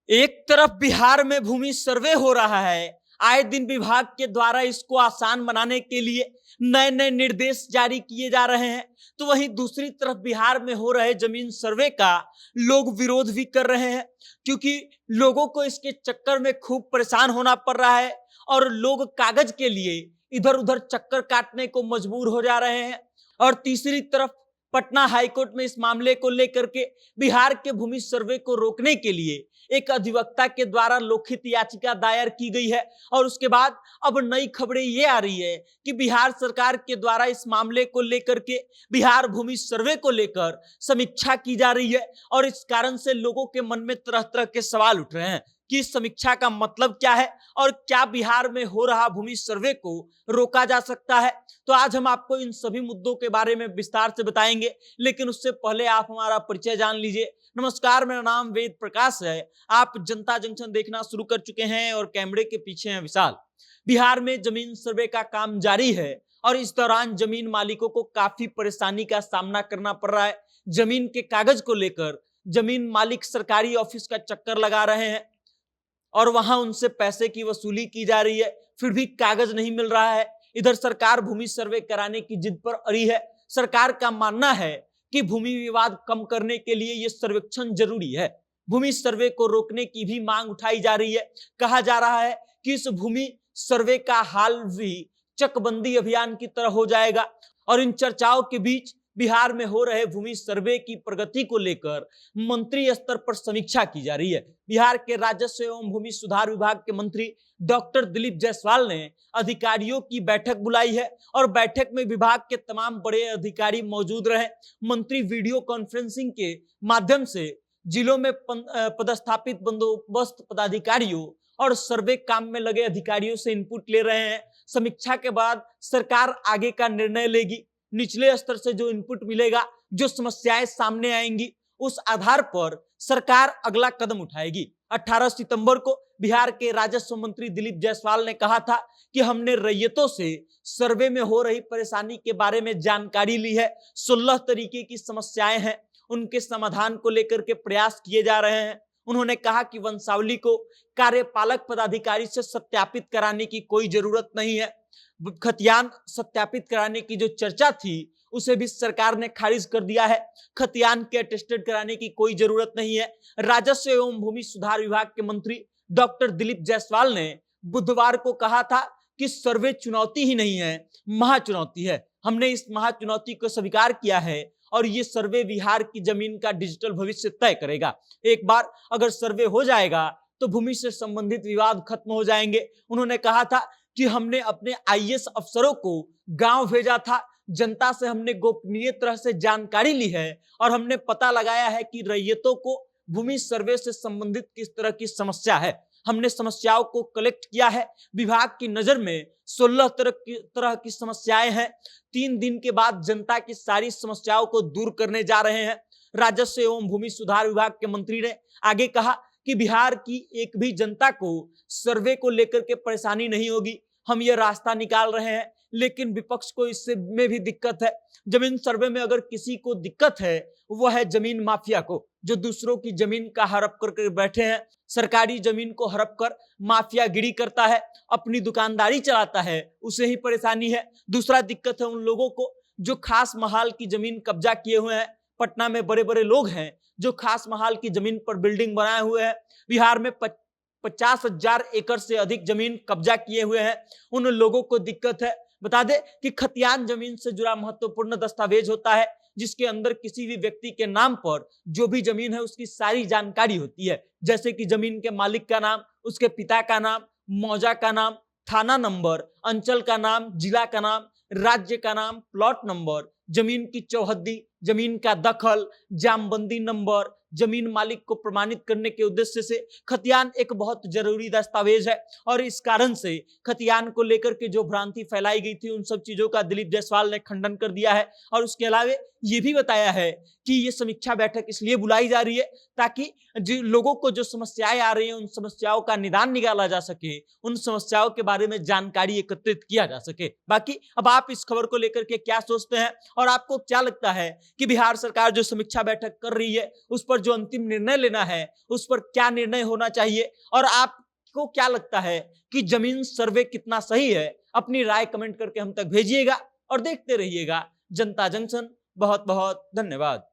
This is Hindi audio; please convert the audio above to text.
एक तरफ बिहार में भूमि सर्वे हो रहा है, आए दिन विभाग के द्वारा इसको आसान बनाने के लिए नए नए निर्देश जारी किए जा रहे हैं, तो वहीं दूसरी तरफ बिहार में हो रहे जमीन सर्वे का लोग विरोध भी कर रहे हैं, क्योंकि लोगों को इसके चक्कर में खूब परेशान होना पड़ रहा है और लोग कागज के लिए इधर उधर चक्कर काटने को मजबूर हो जा रहे हैं। और तीसरी तरफ पटना हाईकोर्ट में इस मामले को लेकर के बिहार के भूमि सर्वे को रोकने के लिए एक अधिवक्ता के द्वारा लोकहित याचिका दायर की गई है। और उसके बाद अब नई खबरें ये आ रही है कि बिहार सरकार के द्वारा इस मामले को लेकर के बिहार भूमि सर्वे को लेकर समीक्षा की जा रही है। और इस कारण से लोगों के मन में तरह तरह के सवाल उठ रहे हैं कि इस समीक्षा का मतलब क्या है और क्या बिहार में हो रहा भूमि सर्वे को रोका जा सकता है। तो आज हम आपको इन सभी मुद्दों के बारे में विस्तार से बताएंगे, लेकिन उससे पहले आप हमारा परिचय जान लीजिए। नमस्कार, मेरा नाम वेद प्रकाश है। आप जनता जंक्शन देखना शुरू कर चुके हैं और कैमरे के पीछे हैं विशाल। बिहार में जमीन सर्वे का काम जारी है और इस दौरान जमीन मालिकों को काफी परेशानी का सामना करना पड़ रहा है। जमीन के कागज को लेकर जमीन मालिक सरकारी ऑफिस का चक्कर लगा रहे हैं और वहां उनसे पैसे की वसूली की जा रही है, फिर भी कागज नहीं मिल रहा है। इधर सरकार भूमि सर्वे कराने की जिद पर अड़ी है। सरकार का मानना है कि भूमि विवाद कम करने के लिए यह सर्वेक्षण जरूरी है। भूमि सर्वे को रोकने की भी मांग उठाई जा रही है। कहा जा रहा है कि इस भूमि सर्वे का हाल भी चकबंदी अभियान की तरह हो जाएगा। और इन चर्चाओं के बीच बिहार में हो रहे भूमि सर्वे की प्रगति को लेकर मंत्री स्तर पर समीक्षा की जा रही है। बिहार के राजस्व एवं भूमि सुधार विभाग के मंत्री डॉक्टर दिलीप जायसवाल ने अधिकारियों की बैठक बुलाई है और बैठक में विभाग के तमाम बड़े अधिकारी मौजूद रहे। मंत्री वीडियो कॉन्फ्रेंसिंग के माध्यम से जिलों में पदस्थापित बंदोबस्त पदाधिकारियों और सर्वे काम में लगे अधिकारियों से इनपुट ले रहे हैं। समीक्षा के बाद सरकार आगे का निर्णय लेगी। निचले स्तर से जो इनपुट मिलेगा, जो समस्याएं सामने आएंगी, उस आधार पर सरकार अगला कदम उठाएगी। 18 सितंबर को बिहार के राजस्व मंत्री दिलीप जायसवाल ने कहा था कि हमने रैयतों से सर्वे में हो रही परेशानी के बारे में जानकारी ली है। 16 तरीके की समस्याएं हैं, उनके समाधान को लेकर के प्रयास किए जा रहे हैं। उन्होंने कहा कि वंशावली को कार्यपालक पदाधिकारी से सत्यापित कराने की कोई जरूरत नहीं है। खतियान सत्यापित कराने की जो चर्चा थी उसे भी सरकार ने खारिज कर दिया है। खतियान के अटेस्टेड कराने की कोई जरूरत नहीं है। राजस्व एवं भूमि सुधार विभाग के मंत्री डॉक्टर दिलीप जायसवाल ने बुधवार को कहा था कि सर्वे चुनौती ही नहीं है, महाचुनौती है। हमने इस महाचुनौती को स्वीकार किया है और ये सर्वे बिहार की जमीन का डिजिटल भविष्य तय करेगा। एक बार अगर सर्वे हो जाएगा तो भूमि से संबंधित विवाद खत्म हो जाएंगे। उन्होंने कहा था कि हमने अपने आईएएस अफसरों को गांव भेजा था, जनता से हमने गोपनीय तरह से जानकारी ली है और हमने पता लगाया है कि रैयतों को भूमि सर्वे से संबंधित किस तरह की समस्या है। हमने समस्याओं को कलेक्ट किया है। विभाग की नजर में 16 तरह की समस्याएं हैं। 3 दिन के बाद जनता की सारी समस्याओं को दूर करने जा रहे हैं। राजस्व एवं भूमि सुधार विभाग के मंत्री ने आगे कहा कि बिहार की एक भी जनता को सर्वे को लेकर के परेशानी नहीं होगी। हम ये रास्ता निकाल रहे हैं, लेकिन विपक्ष को इससे में भी दिक्कत है। जमीन सर्वे में अगर किसी को दिक्कत है, वो है जमीन माफिया को, जो दूसरों की जमीन का हड़प करके बैठे हैं। सरकारी जमीन को हड़प कर माफियागिरी करता है, अपनी दुकानदारी चलाता है, उसे ही परेशानी है। दूसरा दिक्कत है उन लोगों को जो खास महाल की जमीन कब्जा किए हुए हैं। पटना में बड़े बड़े लोग हैं जो खास महाल की जमीन पर बिल्डिंग बनाए हुए हैं। बिहार में 50,000 एकड़ से अधिक जमीन कब्जा किए हुए हैं। उन लोगों को दिक्कत है। बता दें कि खतियान जमीन से जुड़ा महत्वपूर्ण दस्तावेज होता है, जिसके अंदर किसी भी व्यक्ति के नाम पर जो भी जमीन है उसकी सारी जानकारी होती है, जैसे कि जमीन के मालिक का नाम, उसके पिता का नाम, मौजा का नाम, थाना नंबर, अंचल का नाम, जिला का नाम, राज्य का नाम, प्लॉट नंबर, जमीन की चौहद्दी, जमीन का दखल, जामबंदी नंबर। जमीन मालिक को प्रमाणित करने के उद्देश्य से खतियान एक बहुत जरूरी दस्तावेज है और इस कारण से खतियान को लेकर के जो भ्रांति फैलाई गई थी, उन सब चीजों का दिलीप जायसवाल ने खंडन कर दिया है। और उसके अलावा ये भी बताया है कि ये समीक्षा बैठक इसलिए बुलाई जा रही है ताकि जो लोगों को जो समस्याएं आ रही हैं उन समस्याओं का निदान निकाला जा सके, उन समस्याओं के बारे में जानकारी एकत्रित किया जा सके। बाकी अब आप इस खबर को लेकर के क्या सोचते हैं और आपको क्या लगता है कि बिहार सरकार जो समीक्षा बैठक कर रही है उस पर जो अंतिम निर्णय लेना है उस पर क्या निर्णय होना चाहिए, और आपको क्या लगता है कि जमीन सर्वे कितना सही है? अपनी राय कमेंट करके हम तक भेजिएगा और देखते रहिएगा जनता जंक्शन। बहुत बहुत धन्यवाद।